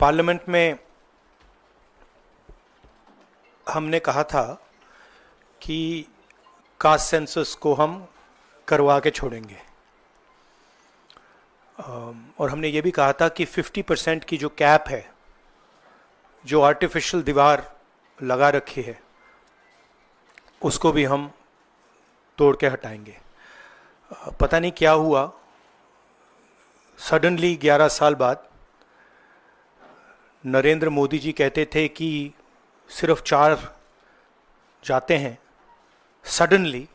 Parliament में हमने कहा था कि कास्ट सेंसस को हम करवा के छोड़ेंगे, और हमने ये भी कहा था कि 50% की जो कैप है, जो आर्टिफिशियल दीवार लगा रखी है, उसको भी हम तोड़ के हटाएंगे। पता नहीं क्या हुआ, सडनली 11 साल बाद नरेंद्र मोदी जी कहते थे कि सिर्फ 4 जाते हैं, सडनली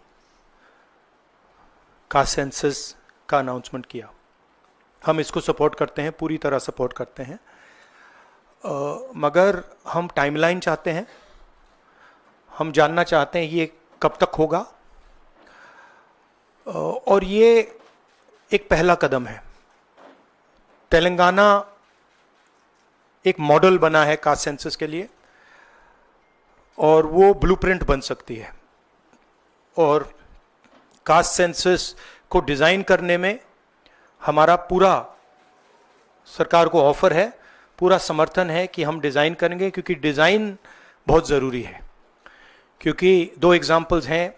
कास्ट सेंसस का अनाउंसमेंट किया। हम इसको सपोर्ट करते हैं, पूरी तरह सपोर्ट करते हैं, मगर हम टाइमलाइन चाहते हैं। हम जानना चाहते हैं ये कब तक होगा, और ये एक पहला कदम है। तेलंगाना एक मॉडल बना है कास्ट सेंसस के लिए, और वो ब्लूप्रिंट बन सकती है। और कास्ट सेंसस को डिज़ाइन करने में हमारा पूरा सरकार को ऑफर है, पूरा समर्थन है कि हम डिज़ाइन करेंगे, क्योंकि डिज़ाइन बहुत ज़रूरी है। क्योंकि 2 एग्जाम्पल्स हैं,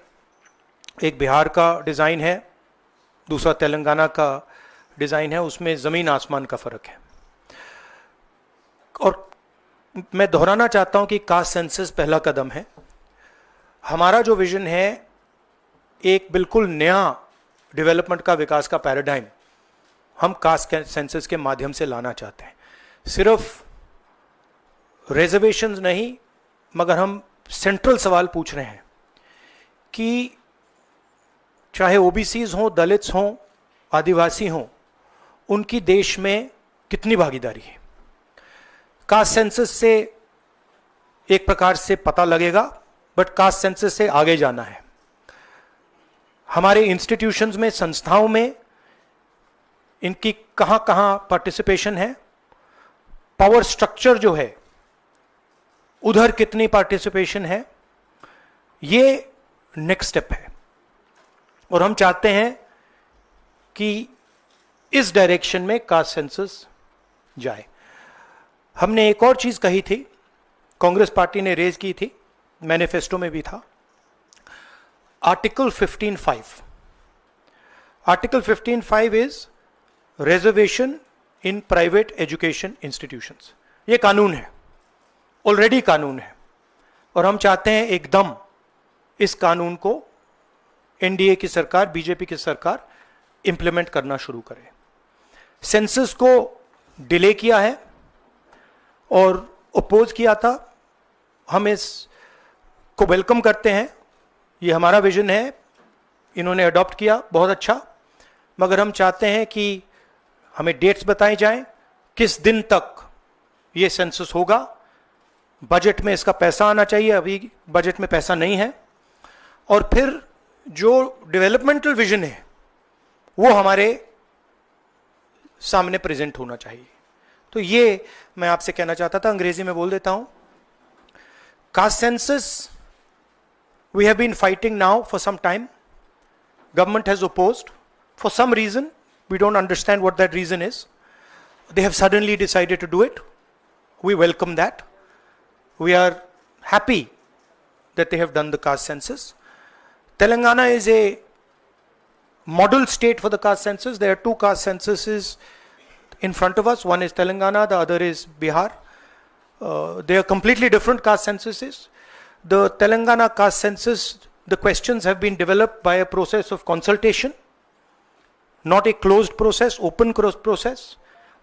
एक बिहार का डिज़ाइन है, दूसरा तेलंगाना का डिज़ाइन है, उसमें ज़मीन आसमान का फ़र्क है। और मैं दोहराना चाहता हूं कि कास्ट सेंसस पहला कदम है। हमारा जो विजन है, एक बिल्कुल नया डेवलपमेंट का, विकास का पैराडाइम हम कास्ट सेंसस के माध्यम से लाना चाहते हैं। सिर्फ रिजर्वेशंस नहीं, मगर हम सेंट्रल सवाल पूछ रहे हैं कि चाहे ओबीसीज हों, दलित्स हों, आदिवासी हों, उनकी देश में कितनी भागीदारी है। कास्ट सेंसस से एक प्रकार से पता लगेगा, बट कास्ट सेंसस से आगे जाना है। हमारे इंस्टीट्यूशंस में, संस्थाओं में इनकी कहां कहां पार्टिसिपेशन है, पावर स्ट्रक्चर जो है उधर कितनी पार्टिसिपेशन है, ये नेक्स्ट स्टेप है। और हम चाहते हैं कि इस डायरेक्शन में कास्ट सेंसस जाए। हमने एक और चीज कही थी, कांग्रेस पार्टी ने रेज की थी, मैनिफेस्टो में भी था, article 15(5). Article 15(5) is reservation in private education institutions. ये कानून है, ऑलरेडी कानून है, और हम चाहते हैं एकदम इस कानून को एनडीए की सरकार, बीजेपी की सरकार इंप्लीमेंट करना शुरू करे। सेंसस को डिले किया है और अपोज किया था, हम इस को वेलकम करते हैं। ये हमारा विजन है, इन्होंने अडॉप्ट किया, बहुत अच्छा, मगर हम चाहते हैं कि हमें डेट्स बताए जाएं, किस दिन तक ये सेंसस होगा, बजट में इसका पैसा आना चाहिए, अभी बजट में पैसा नहीं है, और फिर जो डेवलपमेंटल विजन है वो हमारे सामने प्रेजेंट होना चाहिए। तो ये मैं आपसे कहना चाहता था, अंग्रेजी में बोल देता हूं। Caste census we have been fighting now for some time. Government has opposed for some reason. We don't understand what that reason is. They have suddenly decided to do it. We welcome that. We are happy that they have done the caste census. Telangana is a model state for the caste census. There are 2 caste censuses in front of us. One is Telangana, the other is Bihar. They are completely different caste censuses. The Telangana caste census, the questions have been developed by a process of consultation, not a closed process, open process,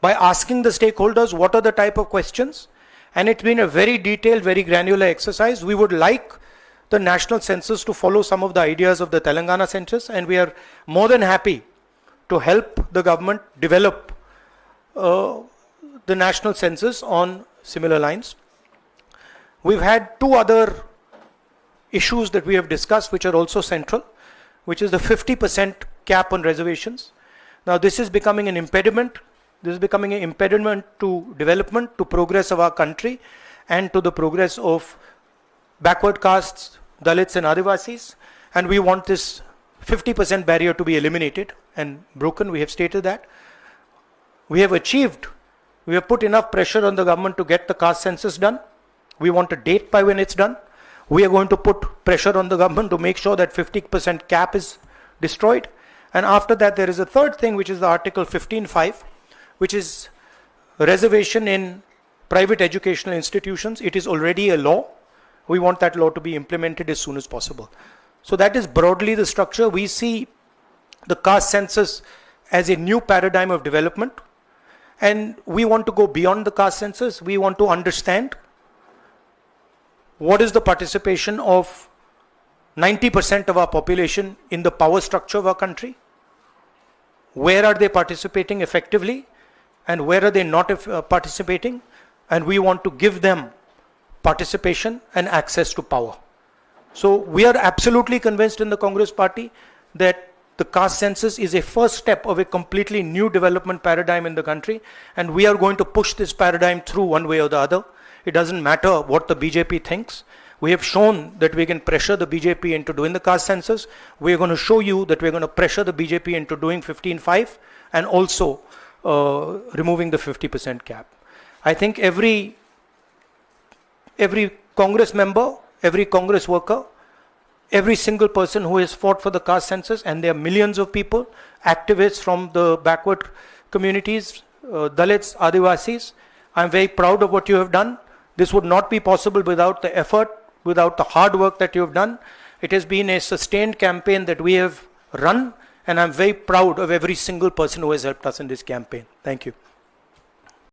by asking the stakeholders what are the type of questions, and it's been a very detailed, very granular exercise. We would like the national census to follow some of the ideas of the Telangana census, and we are more than happy to help the government develop the national census on similar lines. We've had 2 other issues that we have discussed which are also central, which is the 50% cap on reservations. Now this is becoming an impediment. This is becoming an impediment to development, to progress of our country, and to the progress of backward castes, Dalits and Adivasis. And we want this 50% barrier to be eliminated and broken. We have stated that. We have achieved We have put enough pressure on the government to get the caste census done. We want a date by when it's done. We are going to put pressure on the government to make sure that 50% cap is destroyed. And after that, there is a third thing, which is the Article 15(5), which is reservation in private educational institutions. It is already a law. We want that law to be implemented as soon as possible. So that is broadly the structure. We see the caste census as a new paradigm of development. And we want to go beyond the caste census. We want to understand what is the participation of 90% of our population in the power structure of our country. Where are they participating effectively? And where are they not participating? And we want to give them participation and access to power. So we are absolutely convinced in the Congress Party that the caste census is a first step of a completely new development paradigm in the country, and we are going to push this paradigm through one way or the other. It doesn't matter what the BJP thinks. We have shown that we can pressure the BJP into doing the caste census. We are going to show you that we are going to pressure the BJP into doing 15(5) and also removing the 50% cap. I think every Congress member, every Congress worker, every single person who has fought for the caste census, and there are millions of people, activists from the backward communities, Dalits, Adivasis, I'm very proud of what you have done. This would not be possible without the effort, without the hard work that you have done. It has been a sustained campaign that we have run, and I'm very proud of every single person who has helped us in this campaign. Thank you.